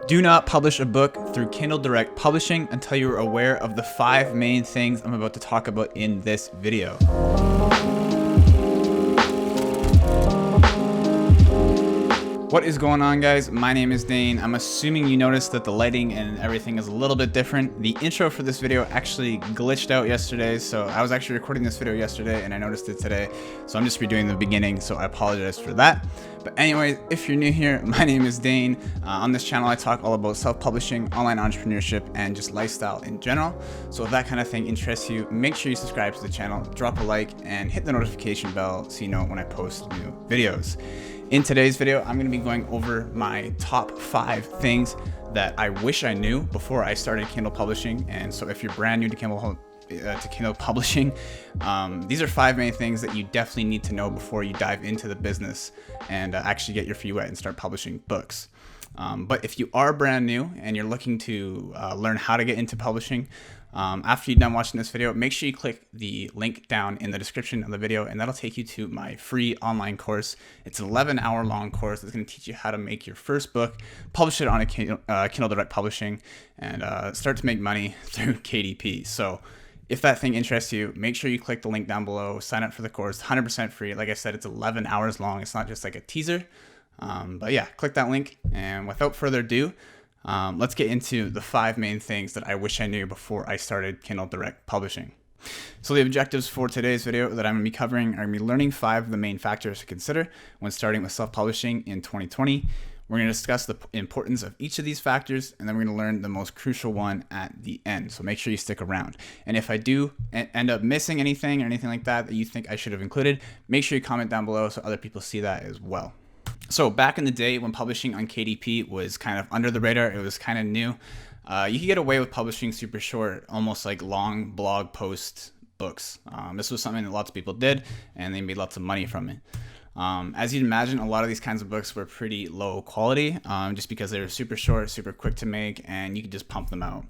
Do not publish a book through Kindle Direct Publishing until you are aware of the 5 main things I'm about to talk about in this video. What is going on, guys? My name is Dane. I'm assuming you noticed that the lighting and everything is a little bit different. The intro for this video actually glitched out yesterday, so I was actually recording this video yesterday and I noticed it today, so I'm just redoing the beginning, so I apologize for that. But anyways, if you're new here, my name is Dane. On this channel, I talk all about self-publishing, online entrepreneurship, and just lifestyle in general. So if that kind of thing interests you, make sure you subscribe to the channel, drop a like, and hit the notification bell so you know when I post new videos. In today's video, I'm going to be going over my top 5 things that I wish I knew before I started Kindle publishing. And so if you're brand new to Kindle publishing, these are 5 main things that you definitely need to know before you dive into the business and actually get your feet wet and start publishing books. But if you are brand new and you're looking to learn how to get into publishing, after you're done watching this video, make sure you click the link down in the description of the video, and that'll take you to my free online course. It's an 11-hour long course that's going to teach you how to make your first book, publish it on a Kindle Direct Publishing, and start to make money through KDP. So if that thing interests you, make sure you click the link down below, sign up for the course, 100% free. Like I said, it's 11 hours long. It's not just like a teaser. But yeah, click that link. And without further ado, let's get into the 5 main things that I wish I knew before I started Kindle Direct Publishing. So the objectives for today's video that I'm going to be covering are going to be learning 5 of the main factors to consider when starting with self-publishing in 2020. We're going to discuss the importance of each of these factors, and then we're going to learn the most crucial one at the end. So make sure you stick around. And if I do end up missing anything or anything like that you think I should have included, make sure you comment down below so other people see that as well. So back in the day when publishing on KDP was kind of under the radar, it was kind of new. You could get away with publishing super short, almost like long blog post books. This was something that lots of people did, and they made lots of money from it. As you'd imagine, a lot of these kinds of books were pretty low quality, just because they were super short, super quick to make, and you could just pump them out.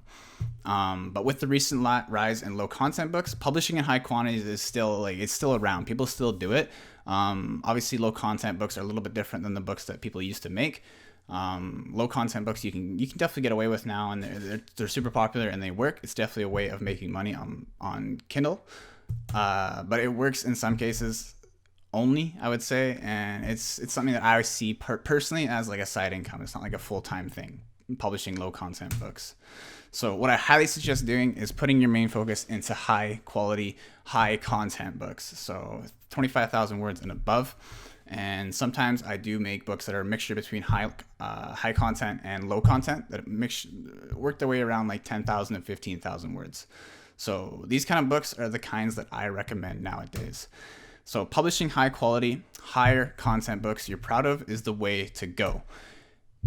But with the recent rise in low content books, publishing in high quantities is still it's still around. People still do it. Obviously, low content books are a little bit different than the books that people used to make. Low content books you can definitely get away with now, and they're super popular and they work. It's definitely a way of making money on Kindle, but it works in some cases only, I would say, and it's something that I see personally as like a side income. It's not like a full-time thing, publishing low content books. So what I highly suggest doing is putting your main focus into high quality, high content books. So 25,000 words and above. And sometimes I do make books that are a mixture between high content and low content that work their way around like 10,000 and 15,000 words. So these kind of books are the kinds that I recommend nowadays. So publishing high quality, higher content books you're proud of is the way to go.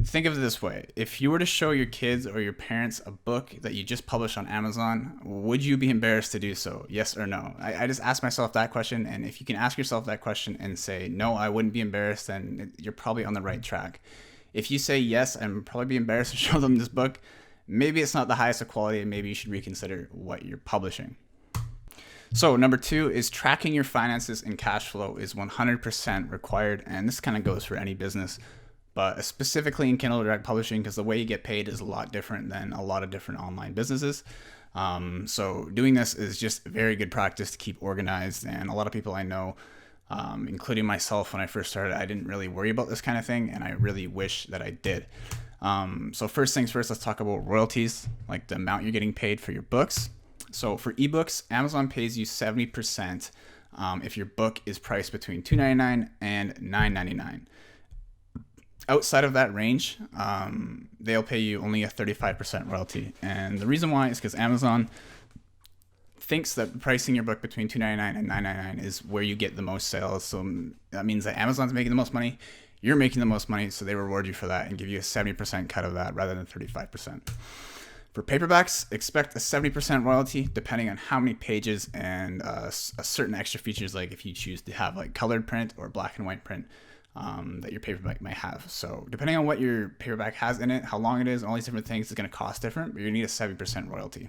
Think of it this way. If you were to show your kids or your parents a book that you just published on Amazon, would you be embarrassed to do so? Yes or no? I just asked myself that question, and if you can ask yourself that question and say, no, I wouldn't be embarrassed, then you're probably on the right track. If you say, yes, I'm probably be embarrassed to show them this book, maybe it's not the highest of quality, and maybe you should reconsider what you're publishing. So number 2 is tracking your finances and cash flow is 100% required, and this kind of goes for any business, but specifically in Kindle Direct Publishing, because the way you get paid is a lot different than a lot of different online businesses. So doing this is just very good practice to keep organized, and a lot of people I know, including myself when I first started, I didn't really worry about this kind of thing, and I really wish that I did. So first things first, let's talk about royalties, like the amount you're getting paid for your books. So for ebooks, Amazon pays you 70% if your book is priced between $2.99 and $9.99. Outside of that range, they'll pay you only a 35% royalty. And the reason why is because Amazon thinks that pricing your book between $2.99 and $9.99 is where you get the most sales. So that means that Amazon's making the most money, you're making the most money, so they reward you for that and give you a 70% cut of that rather than 35%. For paperbacks, expect a 70% royalty depending on how many pages and a certain extra features, like if you choose to have like colored print or black and white print that your paperback might have. So depending on what your paperback has in it, how long it is, all these different things, it's going to cost different, but you're going to need a 70% royalty.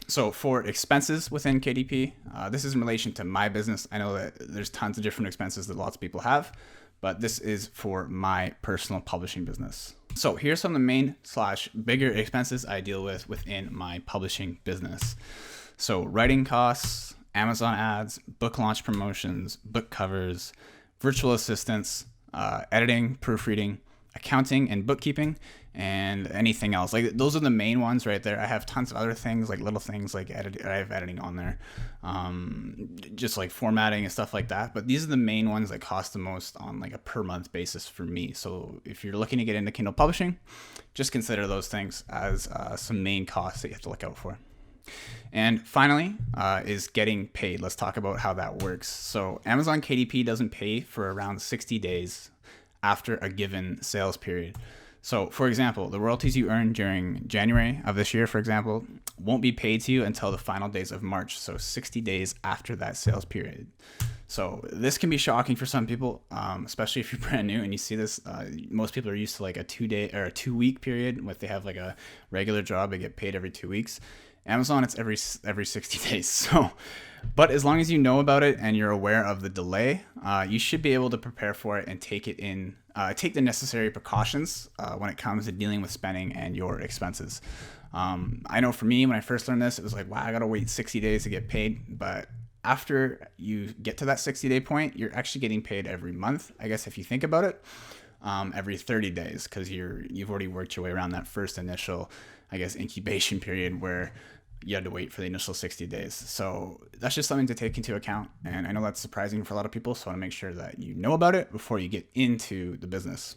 So for expenses within KDP, this is in relation to my business. I know that there's tons of different expenses that lots of people have, but this is for my personal publishing business. So here's some of the main / bigger expenses I deal with within my publishing business. So writing costs, Amazon ads, book launch promotions, book covers, virtual assistants, editing, proofreading, accounting and bookkeeping, and anything else. Like those are the main ones right there. I have tons of other things, like little things like I have editing on there, just like formatting and stuff like that. But these are the main ones that cost the most on like a per month basis for me. So if you're looking to get into Kindle publishing, just consider those things as some main costs that you have to look out for. And finally, is getting paid. Let's talk about how that works. So Amazon KDP doesn't pay for around 60 days after a given sales period. So for example, the royalties you earn during January of this year, for example, won't be paid to you until the final days of March. So 60 days after that sales period. So this can be shocking for some people, especially if you're brand new and you see this. Most people are used to like a 2-day or a 2-week period. If they have like a regular job, they get paid every 2 weeks. Amazon, it's every 60 days. So, but as long as you know about it and you're aware of the delay, you should be able to prepare for it and take the necessary precautions when it comes to dealing with spending and your expenses. I know for me, when I first learned this, it was like, wow, I gotta wait 60 days to get paid. But after you get to that 60-day point, you're actually getting paid every month, I guess, if you think about it. Every 30 days, because you've already worked your way around that first initial, I guess, incubation period where you had to wait for the initial 60 days. So that's just something to take into account. And I know that's surprising for a lot of people, so I want to make sure that you know about it before you get into the business.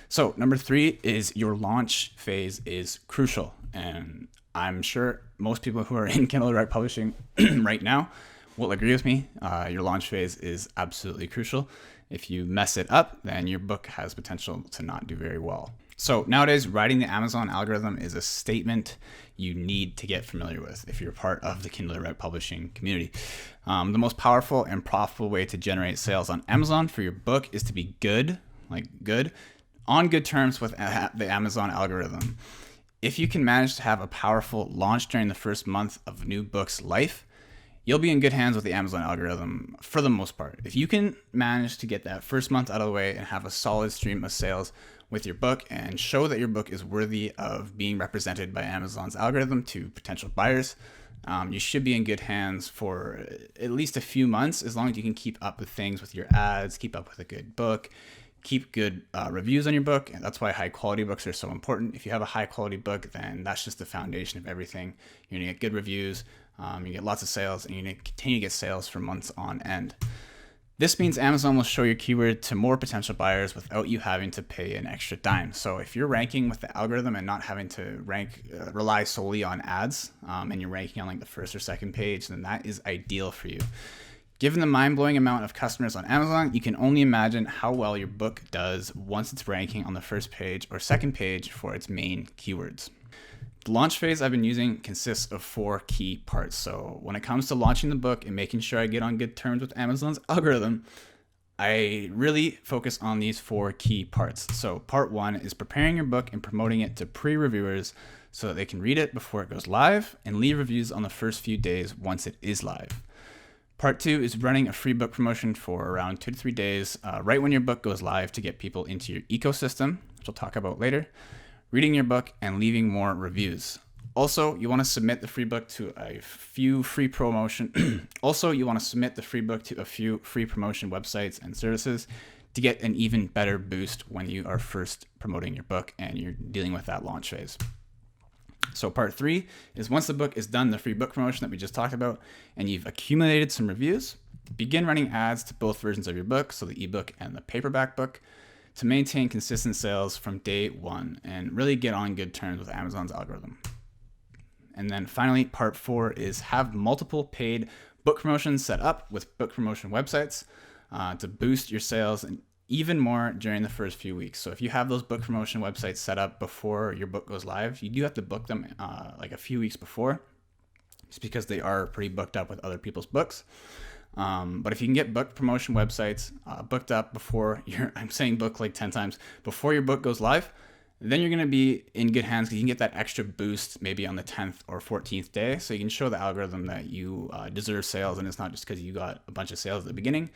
So number 3 is your launch phase is crucial. And I'm sure most people who are in Kindle Direct Publishing right now will agree with me. Your launch phase is absolutely crucial. If you mess it up, then your book has potential to not do very well. So nowadays, writing the Amazon algorithm is a statement you need to get familiar with if you're part of the Kindle Direct Publishing community. The most powerful and profitable way to generate sales on Amazon for your book is to be on good terms with the Amazon algorithm. If you can manage to have a powerful launch during the first month of a new book's life, you'll be in good hands with the Amazon algorithm for the most part. If you can manage to get that first month out of the way and have a solid stream of sales with your book and show that your book is worthy of being represented by Amazon's algorithm to potential buyers, you should be in good hands for at least a few months, as long as you can keep up with things with your ads, keep up with a good book, keep good reviews on your book. And that's why high quality books are so important. If you have a high quality book, then that's just the foundation of everything. You're gonna get good reviews, you get lots of sales, and you're gonna continue to get sales for months on end. This means Amazon will show your keyword to more potential buyers without you having to pay an extra dime. So if you're ranking with the algorithm and not having to rely solely on ads, and you're ranking on like the first or second page, then that is ideal for you. Given the mind-blowing amount of customers on Amazon, you can only imagine how well your book does once it's ranking on the first page or second page for its main keywords. The launch phase I've been using consists of 4 key parts. So when it comes to launching the book and making sure I get on good terms with Amazon's algorithm, I really focus on these 4 key parts. So part 1 is preparing your book and promoting it to pre-reviewers so that they can read it before it goes live and leave reviews on the first few days once it is live. Part 2 is running a free book promotion for around 2 to 3 days right when your book goes live to get people into your ecosystem, which we'll talk about later, reading your book and leaving more reviews. Also, you want to submit the free book to a few free promotion. Promotion websites and services to get an even better boost when you are first promoting your book and you're dealing with that launch phase. So part 3 is once the book is done, the free book promotion that we just talked about, and you've accumulated some reviews, begin running ads to both versions of your book, so the ebook and the paperback book, to maintain consistent sales from day 1 and really get on good terms with Amazon's algorithm. And then finally, part 4 is have multiple paid book promotions set up with book promotion websites to boost your sales and even more during the first few weeks. So if you have those book promotion websites set up before your book goes live, you do have to book them like a few weeks before, just because they are pretty booked up with other people's books. But if you can get book promotion websites booked up before I'm saying book like 10 times, before your book goes live, then you're going to be in good hands because you can get that extra boost maybe on the 10th or 14th day. So you can show the algorithm that you deserve sales, and it's not just because you got a bunch of sales at the beginning.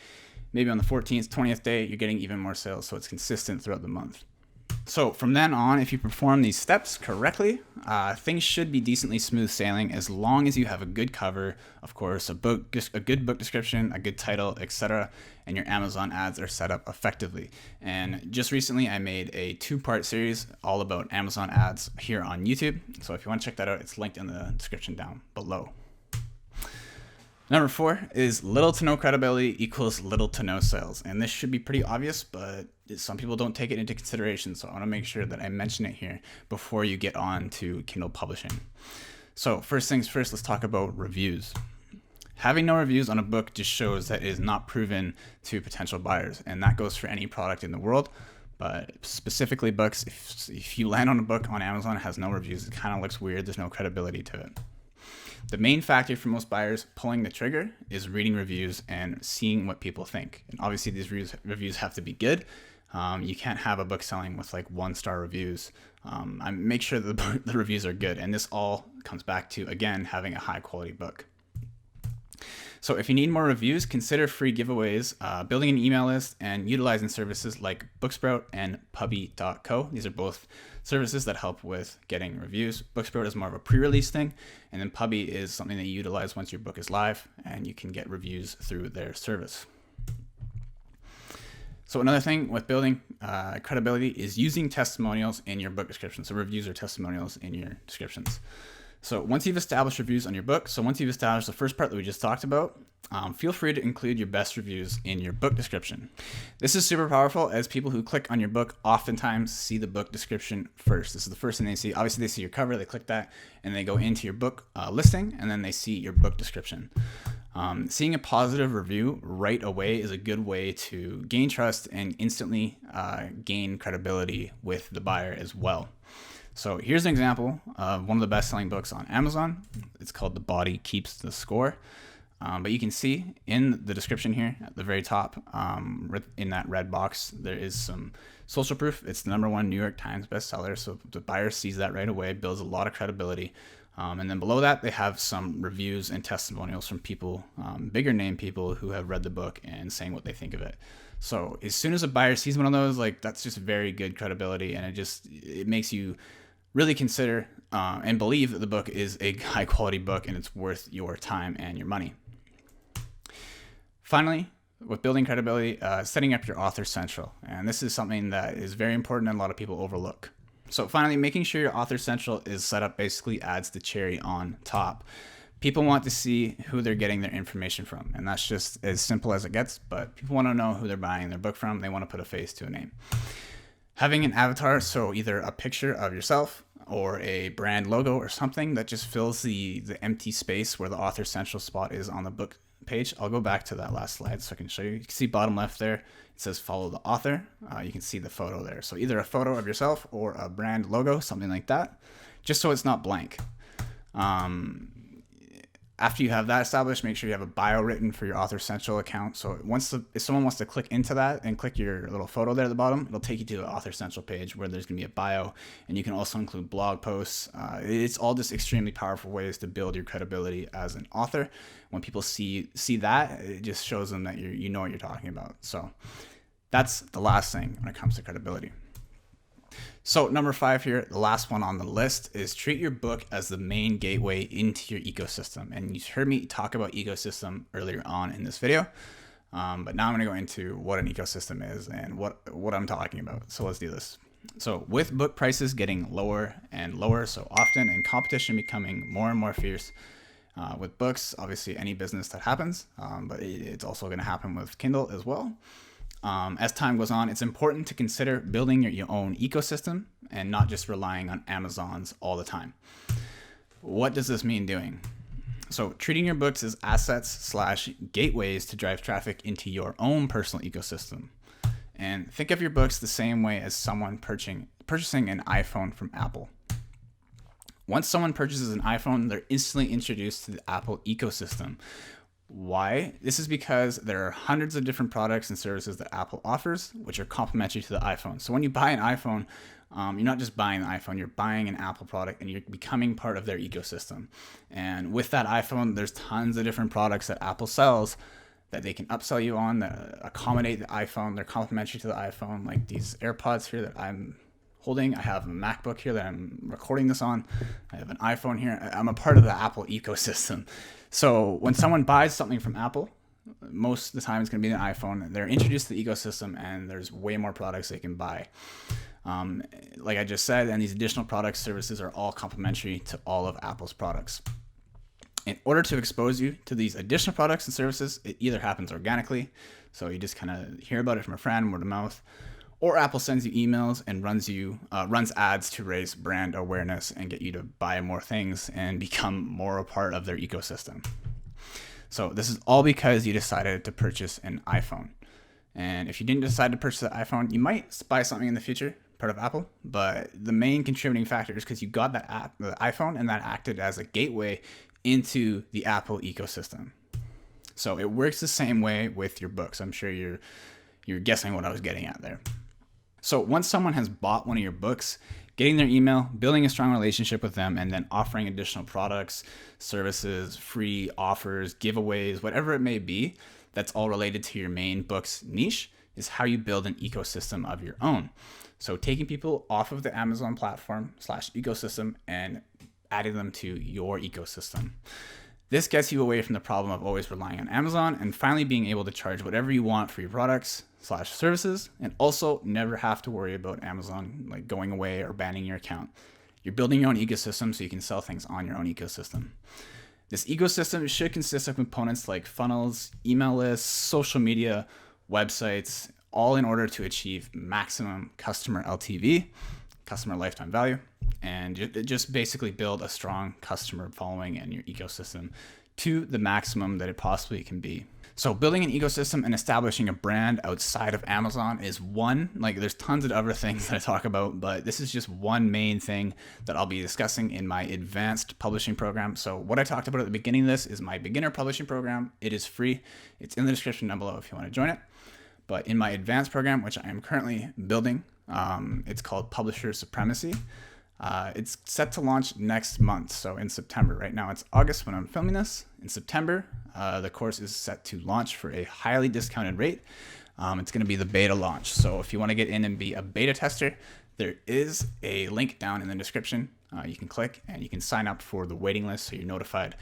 Maybe on the 14th, 20th day, you're getting even more sales, so it's consistent throughout the month. So from then on, if you perform these steps correctly, things should be decently smooth sailing as long as you have a good cover, of course, a good book description, a good title, etc., and your Amazon ads are set up effectively. And just recently, I made a 2-part series all about Amazon ads here on YouTube. So if you want to check that out, it's linked in the description down below. Number 4 is little to no credibility equals little to no sales. And this should be pretty obvious, but some people don't take it into consideration. So I want to make sure that I mention it here before you get on to Kindle publishing. So first things first, let's talk about reviews. Having no reviews on a book just shows that it is not proven to potential buyers. And that goes for any product in the world. But specifically books, if you land on a book on Amazon that has no reviews, it kind of looks weird. There's no credibility to it. The main factor for most buyers pulling the trigger is reading reviews and seeing what people think. And obviously these reviews have to be good. You can't have a book selling with like 1-star reviews. Make sure that the reviews are good. And this all comes back to, again, having a high quality book. So if you need more reviews, consider free giveaways, building an email list, and utilizing services like Booksprout and Puppy.co. These are both services that help with getting reviews. Booksprout is more of a pre-release thing, and then Puppy is something that you utilize once your book is live, and you can get reviews through their service. So another thing with building credibility is using testimonials in your book description. So reviews or testimonials in your descriptions. So once you've established reviews on your book, so once you've established the first part that we just talked about, feel free to include your best reviews in your book description. This is super powerful as people who click on your book oftentimes see the book description first. This is the first thing they see. Obviously they see your cover, they click that, and they go into your book listing, and then they see your book description. Seeing a positive review right away is a good way to gain trust and instantly gain credibility with the buyer as well. So here's an example of one of the best-selling books on Amazon. It's called The Body Keeps the Score. But you can see in the description here at the very top, in that red box, there is some social proof. It's the #1 New York Times bestseller. So the buyer sees that right away, builds a lot of credibility. And then below that, they have some reviews and testimonials from people, bigger name people who have read the book and saying what they think of it. So as soon as a buyer sees one of those, like that's just very good credibility, and it makes you really consider and believe that the book is a high quality book and it's worth your time and your money. Finally, with building credibility, setting up your author central. And this is something that is very important and a lot of people overlook. So finally, making sure your author central is set up basically adds the cherry on top. People want to see who they're getting their information from, and that's just as simple as it gets, but people want to know who they're buying their book from. They want to put a face to a name. Having an avatar, so either a picture of yourself or a brand logo or something that just fills the empty space where the author central spot is on the book page. I'll go back to that last slide so I can show you. You can see bottom left there, it says follow the author. You can see the photo there. So either a photo of yourself or a brand logo, something like that, just so it's not blank. After you have that established, make sure you have a bio written for your Author Central account. So if someone wants to click into that and click your little photo there at the bottom, it'll take you to the Author Central page where there's going to be a bio, and you can also include blog posts. It's all just extremely powerful ways to build your credibility as an author. When people see that, it just shows them that you know what you're talking about. So that's the last thing when it comes to credibility. So number 5 here, the last one on the list, is treat your book as the main gateway into your ecosystem. And you heard me talk about ecosystem earlier on in this video, but now I'm going to go into what an ecosystem is and what I'm talking about. So let's do this. So with book prices getting lower and lower so often and competition becoming more and more fierce with books, obviously any business that happens, but it's also going to happen with Kindle as well. As time goes on, it's important to consider building your own ecosystem and not just relying on Amazon's all the time. What does this mean doing? So treating your books as assets / gateways to drive traffic into your own personal ecosystem. And think of your books the same way as someone purchasing an iPhone from Apple. Once someone purchases an iPhone, they're instantly introduced to the Apple ecosystem. Why? This is because there are hundreds of different products and services that Apple offers, which are complementary to the iPhone. So when you buy an iPhone, you're not just buying the iPhone, you're buying an Apple product and you're becoming part of their ecosystem. And with that iPhone, there's tons of different products that Apple sells that they can upsell you on that accommodate the iPhone. They're complementary to the iPhone, like these AirPods here that I'm holding. I have a MacBook here that I'm recording this on. I have an iPhone here. I'm a part of the Apple ecosystem. So when someone buys something from Apple, most of the time it's going to be an iPhone. They're introduced to the ecosystem, and there's way more products they can buy. Like I just said, and these additional products, services are all complementary to all of Apple's products. In order to expose you to these additional products and services, it either happens organically, so you just kind of hear about it from a friend, word of mouth, or Apple sends you emails and runs ads to raise brand awareness and get you to buy more things and become more a part of their ecosystem. So this is all because you decided to purchase an iPhone. And if you didn't decide to purchase an iPhone, you might buy something in the future, part of Apple, but the main contributing factor is because you got that the iPhone, and that acted as a gateway into the Apple ecosystem. So it works the same way with your books. I'm sure you're guessing what I was getting at there. So once someone has bought one of your books, getting their email, building a strong relationship with them, and then offering additional products, services, free offers, giveaways, whatever it may be, that's all related to your main book's niche, is how you build an ecosystem of your own. So taking people off of the Amazon platform / ecosystem and adding them to your ecosystem. This gets you away from the problem of always relying on Amazon and finally being able to charge whatever you want for your products / services, and also never have to worry about Amazon like going away or banning your account. You're building your own ecosystem so you can sell things on your own ecosystem. This ecosystem should consist of components like funnels, email lists, social media, websites, all in order to achieve maximum customer LTV, customer lifetime value, and just basically build a strong customer following and your ecosystem to the maximum that it possibly can be. So building an ecosystem and establishing a brand outside of Amazon is one, like there's tons of other things that I talk about, but this is just one main thing that I'll be discussing in my advanced publishing program. So what I talked about at the beginning of this is my beginner publishing program. It is free. It's in the description down below if you want to join it. But in my advanced program, which I am currently building, it's called Publisher Supremacy. It's set to launch next month, so in September. Right now it's August when I'm filming this. In September, the course is set to launch for a highly discounted rate. It's going to be the beta launch. So if you want to get in and be a beta tester, there is a link down in the description. You can click and you can sign up for the waiting list so you're notified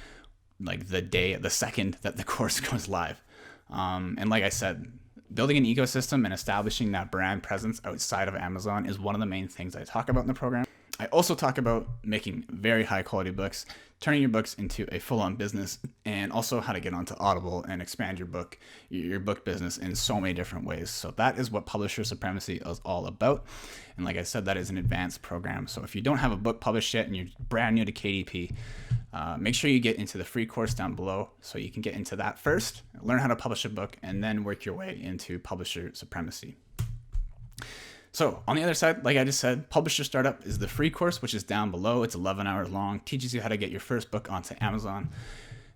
like the second that the course goes live. And like I said, building an ecosystem and establishing that brand presence outside of Amazon is one of the main things I talk about in the program. I also talk about making very high quality books, turning your books into a full-on business, and also how to get onto Audible and expand your book business in so many different ways. So that is what Publisher Supremacy is all about. And like I said, that is an advanced program. So if you don't have a book published yet and you're brand new to KDP, make sure you get into the free course down below so you can get into that first, learn how to publish a book, and then work your way into Publisher Supremacy. So on the other side, like I just said, Publisher Startup is the free course, which is down below. It's 11 hours long, teaches you how to get your first book onto Amazon.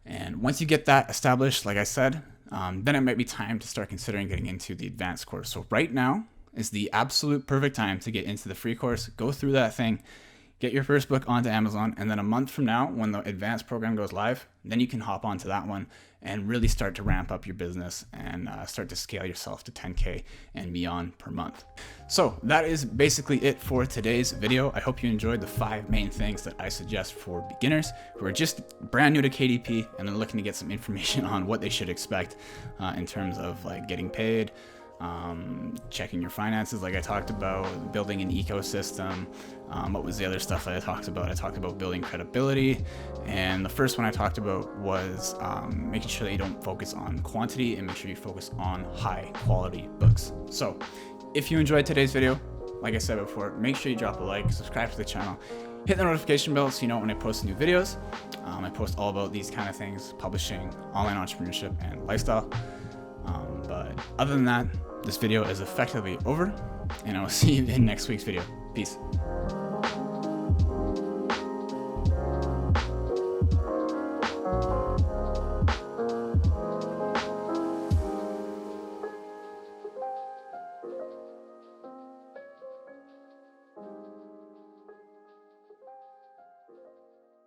And once you get that established, like I said, then it might be time to start considering getting into the advanced course. So right now is the absolute perfect time to get into the free course, go through that thing, get your first book onto Amazon, and then a month from now, when the advanced program goes live, then you can hop onto that one and really start to ramp up your business and start to scale yourself to 10K and beyond per month. So that is basically it for today's video. I hope you enjoyed the 5 main things that I suggest for beginners who are just brand new to KDP and are looking to get some information on what they should expect in terms of like getting paid, checking your finances like I talked about, building an ecosystem. What was the other stuff that I talked about? I talked about building credibility, and the first one I talked about was making sure that you don't focus on quantity and make sure you focus on high quality books. So if you enjoyed today's video, like I said before, make sure you drop a like, subscribe to the channel, hit the notification bell so you know when I post new videos. I post all about these kind of things: publishing, online entrepreneurship, and lifestyle. But other than that, this video is effectively over, and I will see you in next week's video. Peace.